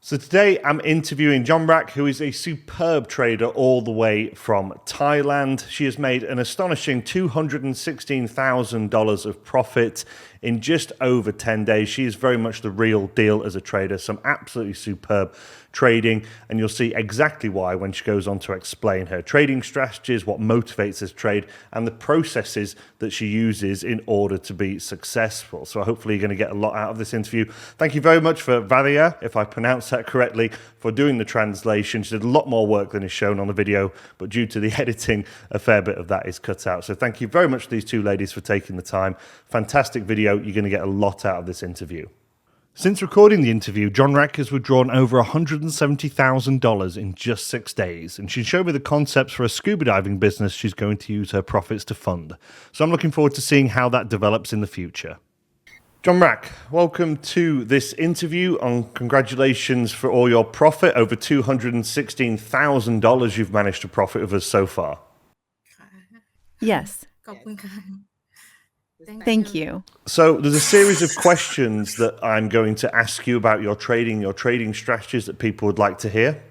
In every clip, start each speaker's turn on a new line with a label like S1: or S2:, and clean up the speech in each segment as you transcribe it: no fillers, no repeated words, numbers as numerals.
S1: So today I'm interviewing Jongruck, who is a superb trader all the way from Thailand. She has made an astonishing $216,000 of profit in just over 10 days. She is very much the real deal as a trader, some absolutely superb trading, and you'll see exactly why when she goes on to explain her trading strategies, what motivates her trade, and the processes that she uses in order to be successful. So hopefully you're going to get a lot out of this interview. Thank you very much for Valia, if I pronounced that correctly, for doing the translation. She did a lot more work than is shown on the video, but due to the editing, a fair bit of that is cut out. So thank you very much to these two ladies for taking the time. Fantastic video. You're going to get a lot out of this interview. Since recording the interview, Jongruck has withdrawn over $170,000 in just 6 days, and she showed me the concepts for a scuba diving business she's going to use her profits to fund. So I'm looking forward to seeing how that develops in the future. Jongruck, welcome to this interview, and congratulations for all your profit. Over $216,000 you've managed to profit with us so far.
S2: Yes. Thank you.
S1: So there's a series of questions that I'm going to ask you about your trading strategies that people would like to hear.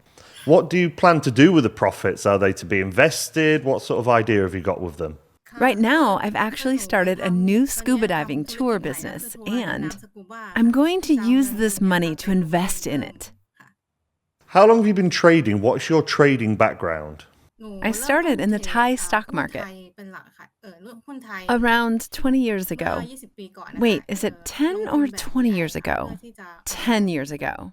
S1: What do you plan to do with the profits? Are they to be invested? What sort of idea have you got with them?
S2: Right now, I've actually started a new scuba diving tour business, and I'm going to use this money to invest in it.
S1: How long have you been trading? What's your trading background?
S2: I started in the Thai stock market around 20 years ago. Wait, is it 10 or 20 years ago? 10 years ago.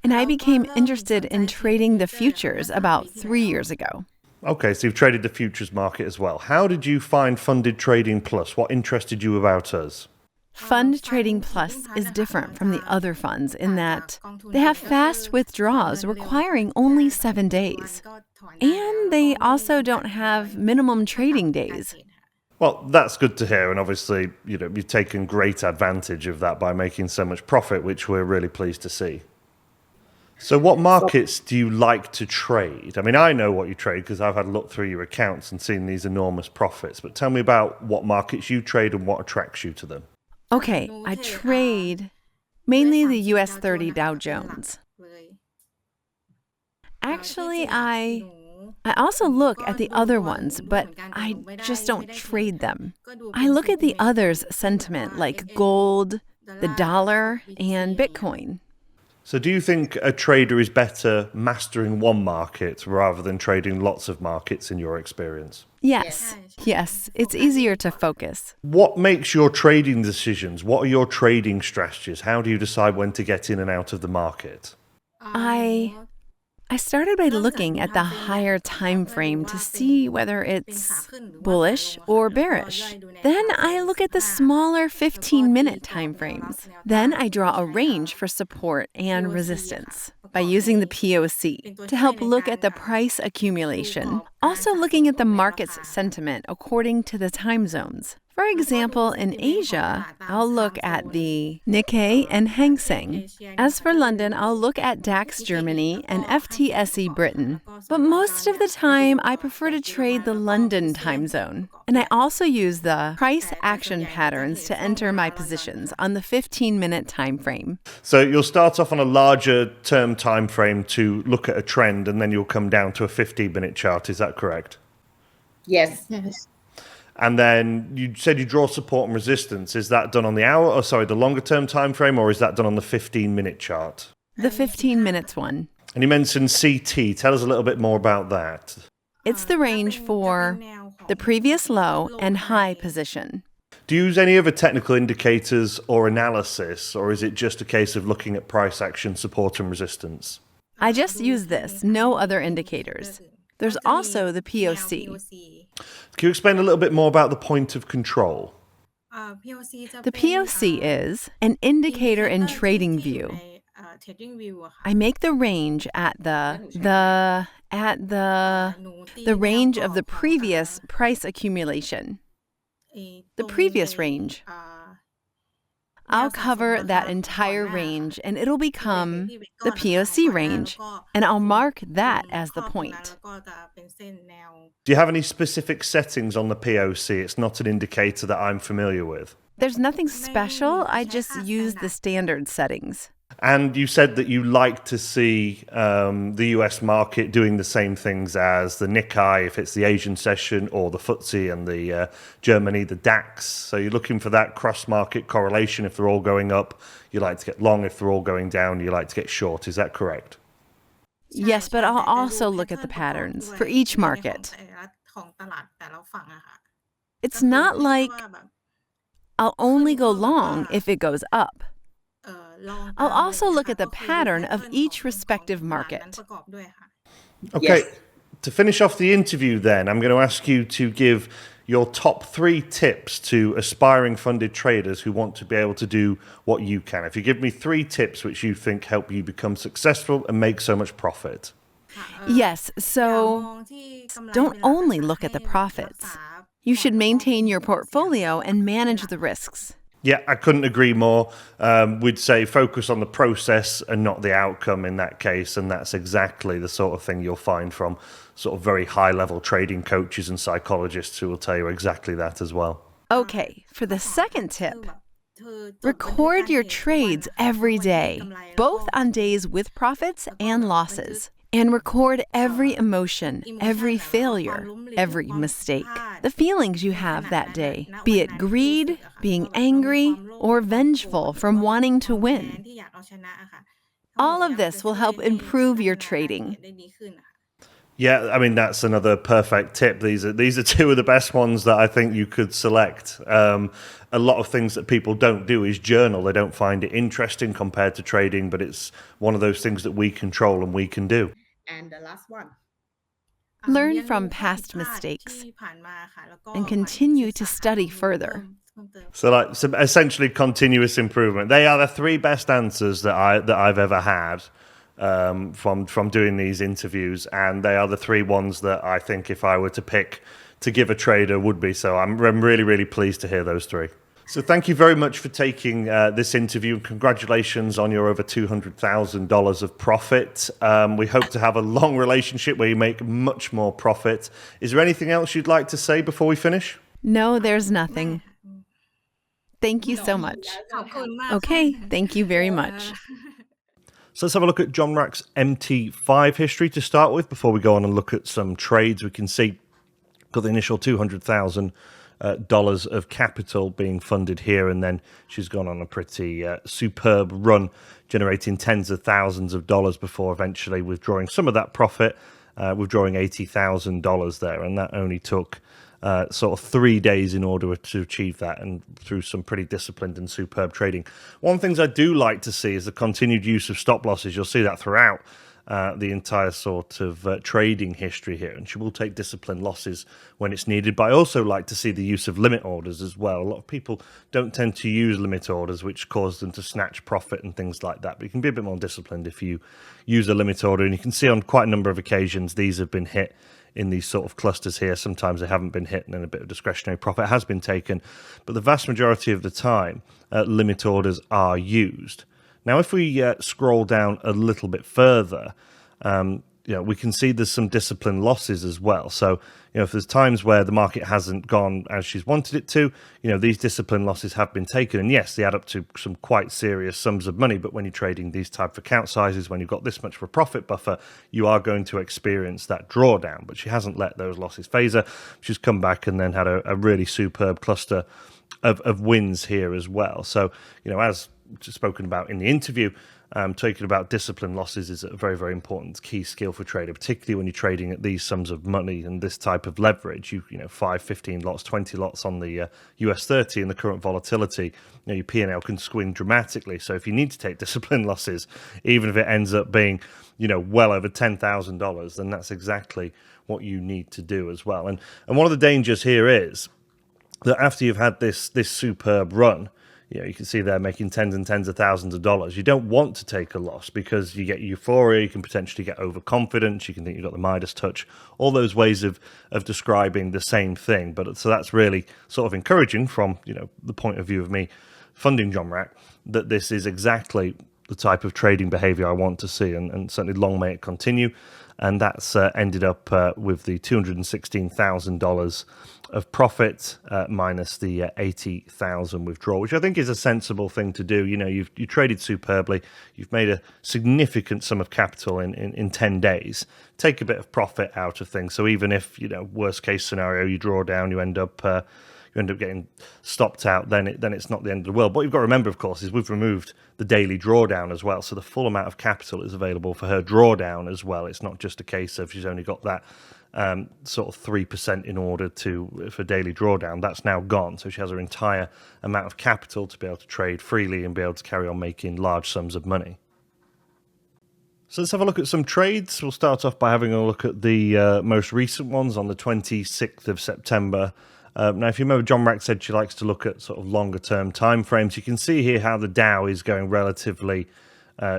S2: And I became interested in trading the futures about 3 years ago.
S1: Okay, so you've traded the futures market as well. How did you find Funded Trading Plus? What interested you about us?
S2: Fund Trading Plus is different from the other funds in that they have fast withdrawals requiring only 7 days. And they also don't have minimum trading days.
S1: Well, that's good to hear. And obviously, you've taken great advantage of that by making so much profit, which we're really pleased to see. So what markets do you like to trade? I mean, I know what you trade because I've had a look through your accounts and seen these enormous profits. But tell me about what markets you trade and what attracts you to them.
S2: Okay, I trade mainly the US 30 Dow Jones. Actually, I also look at the other ones, but I just don't trade them. I look at the others' sentiment, like gold, the dollar, and Bitcoin.
S1: So do you think a trader is better mastering one market rather than trading lots of markets in your experience?
S2: Yes, it's easier to focus.
S1: What makes your trading decisions? What are your trading strategies? How do you decide when to get in and out of the market?
S2: I started by looking at the higher time frame to see whether it's bullish or bearish. Then I look at the smaller 15-minute time frames. Then I draw a range for support and resistance by using the POC to help look at the price accumulation. Also looking at the market's sentiment according to the time zones. For example, in Asia, I'll look at the Nikkei and Hang Seng. As for London, I'll look at DAX Germany and FTSE Britain. But most of the time, I prefer to trade the London time zone. And I also use the price action patterns to enter my positions on the 15-minute time frame.
S1: So you'll start off on a larger term time frame to look at a trend, and then you'll come down to a 15-minute chart. Is that correct?
S3: Yes.
S1: And then you said you draw support and resistance. Is that done on the the longer term time frame, or is that done on the 15-minute chart?
S2: The 15 minutes one.
S1: And you mentioned CT. Tell us a little bit more about that.
S2: It's the range for the previous low and high position.
S1: Do you use any other technical indicators or analysis, or is it just a case of looking at price action, support and resistance?
S2: I just use this, no other indicators. There's also the POC.
S1: Can you explain a little bit more about the point of control?
S2: The POC is an indicator in trading view. I make the range at the range of the previous price accumulation. The previous range. I'll cover that entire range and it'll become the POC range, and I'll mark that as the point.
S1: Do you have any specific settings on the POC? It's not an indicator that I'm familiar with.
S2: There's nothing special, I just use the standard settings.
S1: And you said that you like to see the US market doing the same things as the Nikkei, if it's the Asian session, or the FTSE and the Germany, the DAX. So you're looking for that cross-market correlation. If they're all going up, you like to get long. If they're all going down, you like to get short. Is that correct?
S2: Yes, but I'll also look at the patterns for each market. It's not like I'll only go long if it goes up. I'll also look at the pattern of each respective market.
S1: Okay,
S3: Yes.
S1: to finish off the interview then, I'm going to ask you to give your top 3 tips to aspiring funded traders who want to be able to do what you can. If you give me 3 tips which you think help you become successful and make so much profit.
S2: Yes, so don't only look at the profits. You should maintain your portfolio and manage the risks.
S1: Yeah, I couldn't agree more. We'd say focus on the process and not the outcome in that case. And that's exactly the sort of thing you'll find from sort of very high-level trading coaches and psychologists who will tell you exactly that as well.
S2: Okay, for the second tip, record your trades every day, both on days with profits and losses. And record every emotion, every failure, every mistake, the feelings you have that day, be it greed, being angry, or vengeful from wanting to win. All of this will help improve your trading.
S1: Yeah, I mean, that's another perfect tip. These are 2 of the best ones that I think you could select. A lot of things that people don't do is journal. They don't find it interesting compared to trading, but it's one of those things that we control and we can do.
S3: And the last one.
S2: Learn from past mistakes and continue to study further.
S1: So, like, some essentially continuous improvement. They are the 3 best answers that I've ever had from doing these interviews, and they are the 3 ones that I think if I were to pick to give a trader would be. So I'm really, really pleased to hear those 3. So thank you very much for taking this interview. Congratulations on your over $200,000 of profit. We hope to have a long relationship where you make much more profit. Is there anything else you'd like to say before we finish?
S2: No, there's nothing. Thank you so much. Okay, thank you very much.
S1: So let's have a look at Jongruck's MT5 history to start with before we go on and look at some trades. We can see got the initial $200,000 of capital being funded here, and then she's gone on a pretty superb run, generating tens of thousands of dollars before eventually withdrawing some of that profit, withdrawing $80,000 there, and that only took sort of 3 days in order to achieve that, and through some pretty disciplined and superb trading. One of the things I do like to see is the continued use of stop losses. You'll see that throughout the entire sort of trading history here, and she will take disciplined losses when it's needed. But I also like to see the use of limit orders as well. A lot of people don't tend to use limit orders, which cause them to snatch profit and things like that. But you can be a bit more disciplined if you use a limit order, and you can see on quite a number of occasions these have been hit in these sort of clusters here. Sometimes they haven't been hit and then a bit of discretionary profit has been taken, but the vast majority of the time limit orders are used. Now, if we scroll down a little bit further, we can see there's some discipline losses as well. So, if there's times where the market hasn't gone as she's wanted it to, these discipline losses have been taken. And yes, they add up to some quite serious sums of money. But when you're trading these type of account sizes, when you've got this much of a profit buffer, you are going to experience that drawdown. But she hasn't let those losses phase her. She's come back and then had a really superb cluster of wins here as well. So, as spoken about in the interview, talking about discipline losses is a very, very important key skill for trader, particularly when you're trading at these sums of money and this type of leverage. 5, 15 lots, 20 lots on the US 30 and the current volatility, your P&L can swing dramatically. So if you need to take discipline losses, even if it ends up being, well over $10,000, then that's exactly what you need to do as well. And one of the dangers here is that after you've had this superb run, you can see they're making tens and tens of thousands of dollars. You don't want to take a loss because you get euphoria, you can potentially get overconfidence, you can think you've got the Midas touch, all those ways of describing the same thing. But so that's really sort of encouraging from the point of view of me funding Jongruck, that this is exactly the type of trading behavior I want to see, and certainly long may it continue. And that's ended up with the $216,000 of profit minus the 80,000 withdrawal, which I think is a sensible thing to do. You know, you traded superbly, you've made a significant sum of capital in 10 days. Take a bit of profit out of things. So even if, you know, worst case scenario, you draw down, you end up getting stopped out, then it's not the end of the world. What you've got to remember, of course, is we've removed the daily drawdown as well. So the full amount of capital is available for her drawdown as well. It's not just a case of she's only got that sort of 3% in order for daily drawdown. That's now gone. So she has her entire amount of capital to be able to trade freely and be able to carry on making large sums of money. So let's have a look at some trades. We'll start off by having a look at the most recent ones on the 26th of September. Now, if you remember, Jongruck said she likes to look at sort of longer term time frames. You can see here how the Dow is going relatively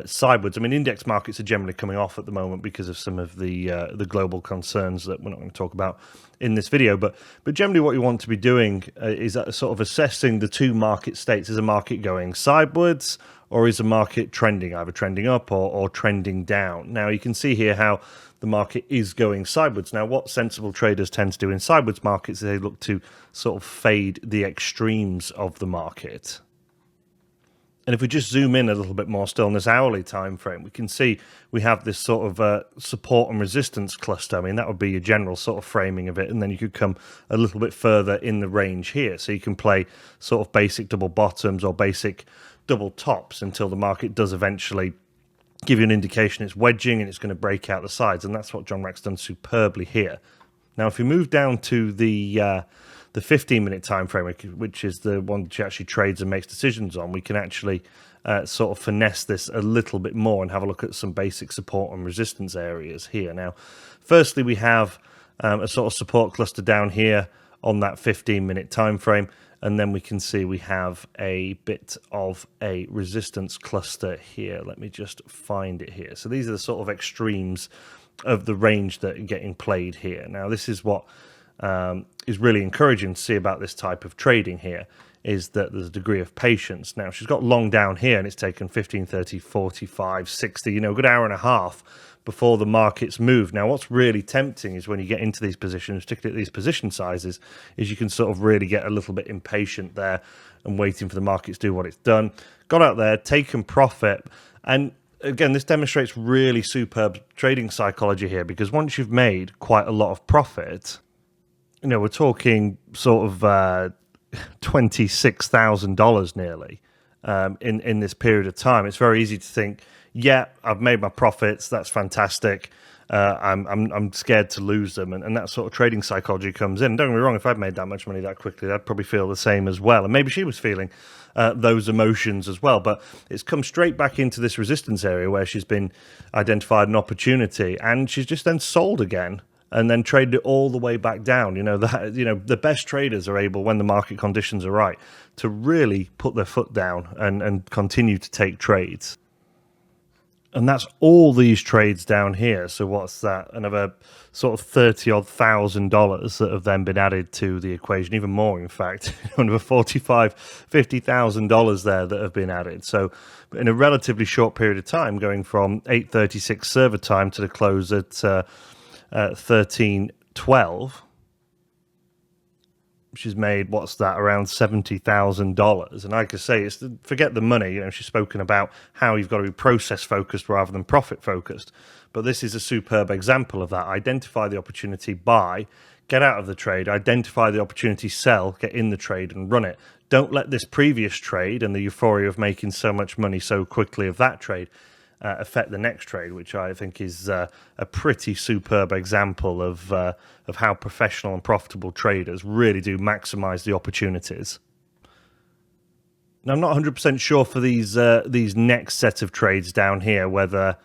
S1: sideways. I mean, index markets are generally coming off at the moment because of some of the global concerns that we're not going to talk about in this video. But generally what you want to be doing is sort of assessing the two market states. Is a market going sideways, or is a market trending, either trending up or trending down? Now, you can see here how the market is going sideways. Now, what sensible traders tend to do in sideways markets is they look to sort of fade the extremes of the market. And if we just zoom in a little bit more still in this hourly time frame, we can see we have this sort of support and resistance cluster. I mean, that would be your general sort of framing of it. And then you could come a little bit further in the range here. So you can play sort of basic double bottoms or basic double tops until the market does eventually give you an indication it's wedging and it's going to break out the sides. And that's what Jongruck's done superbly here. Now, if we move down to the 15-minute time frame, which is the one that she actually trades and makes decisions on, we can actually sort of finesse this a little bit more and have a look at some basic support and resistance areas here. Now, firstly, we have a sort of support cluster down here on that 15-minute time frame, and then we can see we have a bit of a resistance cluster here. Let me just find it here. So these are the sort of extremes of the range that are getting played here. Now, this is what is really encouraging to see about this type of trading here, is that there's a degree of patience. Now, she's got long down here, and it's taken 15, 30, 45, 60, you know, a good hour and a half before the markets move. Now, what's really tempting is when you get into these positions, particularly at these position sizes, is you can sort of really get a little bit impatient there and waiting for the markets to do what it's done. Got out there, taken profit, and again, this demonstrates really superb trading psychology here, because once you've made quite a lot of profit, you know, we're talking sort of $26,000 nearly in this period of time. It's very easy to think, yeah, I've made my profits. That's fantastic. I'm scared to lose them, and that sort of trading psychology comes in. Don't get me wrong, if I'd made that much money that quickly, I'd probably feel the same as well. And maybe she was feeling those emotions as well. But it's come straight back into this resistance area where she's been identified an opportunity, and she's just then sold again and then traded it all the way back down. You know, the best traders are able, when the market conditions are right, to really put their foot down and continue to take trades. And that's all these trades down here. So what's that? Another sort of $30,000 that have then been added to the equation, even more, in fact, another $50,000 there that have been added. So in a relatively short period of time, going from 8:36 server time to the close at 13:12, she's made, what's that, around $70,000. And like I say, forget the money. You know, she's spoken about how you've got to be process focused rather than profit focused. But this is a superb example of that. Identify the opportunity, buy, get out of the trade. Identify the opportunity, sell, get in the trade and run it. Don't let this previous trade and the euphoria of making so much money so quickly of that trade affect the next trade, which I think is a pretty superb example of how professional and profitable traders really do maximize the opportunities. Now, I'm not 100% sure for these next set of trades down here whether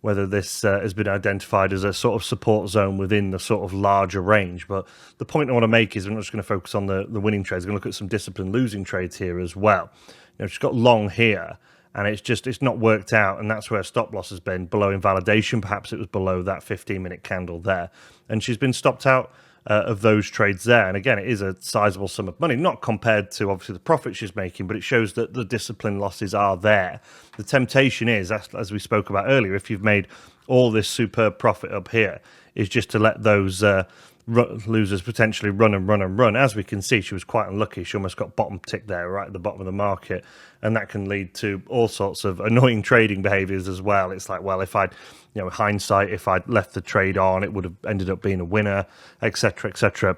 S1: this has been identified as a sort of support zone within the sort of larger range. But the point I want to make is I'm not just going to focus on the winning trades. I'm going to look at some disciplined losing trades here as well. You know, she's got long here, and it's not worked out, and that's where stop loss has been below invalidation. Perhaps it was below that 15-minute candle there, and she's been stopped out of those trades there. And again, it is a sizable sum of money, not compared to obviously the profit she's making, but it shows that the discipline losses are there. The temptation is, as we spoke about earlier, if you've made all this superb profit up here, is just to let those losers potentially run and run and run. As we can see, she was quite unlucky. She almost got bottom tick there, right at the bottom of the market, and that can lead to all sorts of annoying trading behaviors as well. It's like, well, if I'd, hindsight, if I'd left the trade on, it would have ended up being a winner, etc., etc.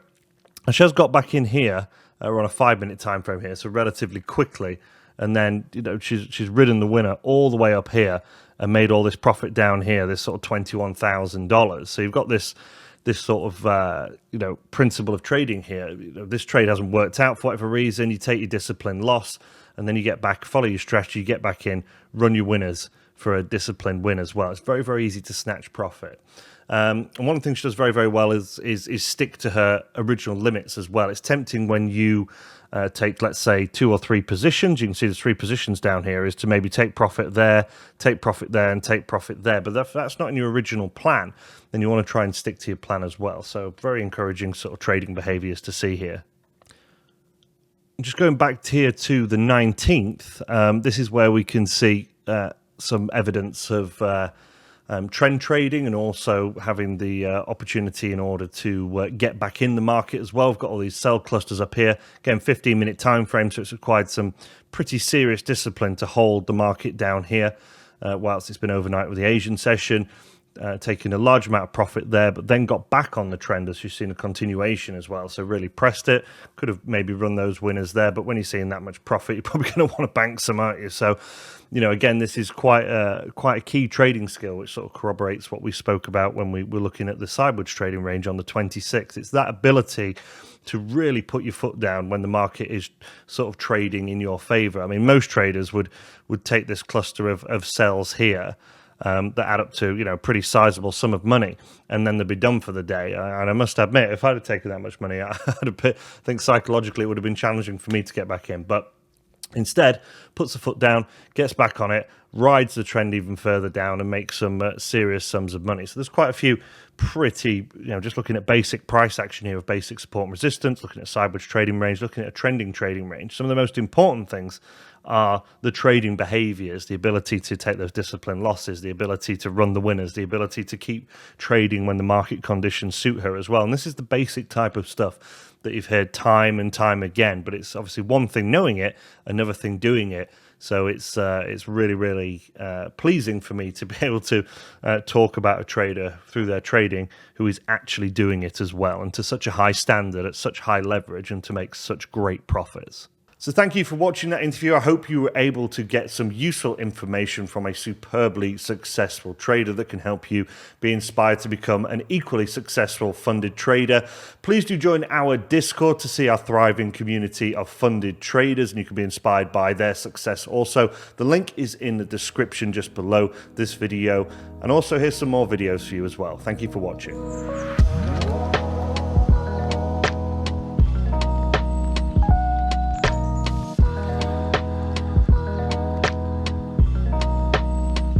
S1: And she has got back in here. We're on a 5-minute time frame here, so relatively quickly, and then she's ridden the winner all the way up here and made all this profit down here, this sort of $21,000. So you've got this sort of principle of trading here. This trade hasn't worked out for whatever reason. You take your discipline loss, and then you get back, follow your strategy, you get back in, run your winners for a disciplined win as well. It's very, very easy to snatch profit. And one of the things she does very, very well is stick to her original limits as well. It's tempting when you take, let's say, 2 or 3 positions. You can see there's 3 positions down here, is to maybe take profit there, and take profit there. But if that's not in your original plan, then you want to try and stick to your plan as well. So very encouraging sort of trading behaviors to see here. Just going back here to the 19th, this is where we can see some evidence of trend trading, and also having the opportunity in order to get back in the market as well. We've got all these sell clusters up here. Again, 15-minute time frame, so it's required some pretty serious discipline to hold the market down here whilst it's been overnight with the Asian session. Taking a large amount of profit there, but then got back on the trend, as you've seen a continuation as well. So really pressed it. Could have maybe run those winners there, but when you're seeing that much profit, you're probably going to want to bank some, aren't you? So, again, this is quite a key trading skill, which sort of corroborates what we spoke about when we were looking at the sideways trading range on the 26th. It's that ability to really put your foot down when the market is sort of trading in your favor. I mean, most traders would take this cluster of sells here, that add up to a pretty sizable sum of money, and then they'd be done for the day. And I must admit, if I'd have taken that much money, I think psychologically it would have been challenging for me to get back in. But instead, puts the foot down, gets back on it, rides the trend even further down, and makes some serious sums of money. So there's quite a few pretty, just looking at basic price action here of basic support and resistance, looking at sideways trading range, looking at a trending trading range. Some of the most important things are the trading behaviors, the ability to take those discipline losses, the ability to run the winners, the ability to keep trading when the market conditions suit her as well. And this is the basic type of stuff that you've heard time and time again, but it's obviously one thing knowing it, another thing doing it. So it's really, really pleasing for me to be able to talk about a trader through their trading who is actually doing it as well, and to such a high standard, at such high leverage, and to make such great profits. So thank you for watching that interview. I hope you were able to get some useful information from a superbly successful trader that can help you be inspired to become an equally successful funded trader. Please do join our Discord to see our thriving community of funded traders, and you can be inspired by their success also. The link is in the description just below this video. And also here's some more videos for you as well. Thank you for watching.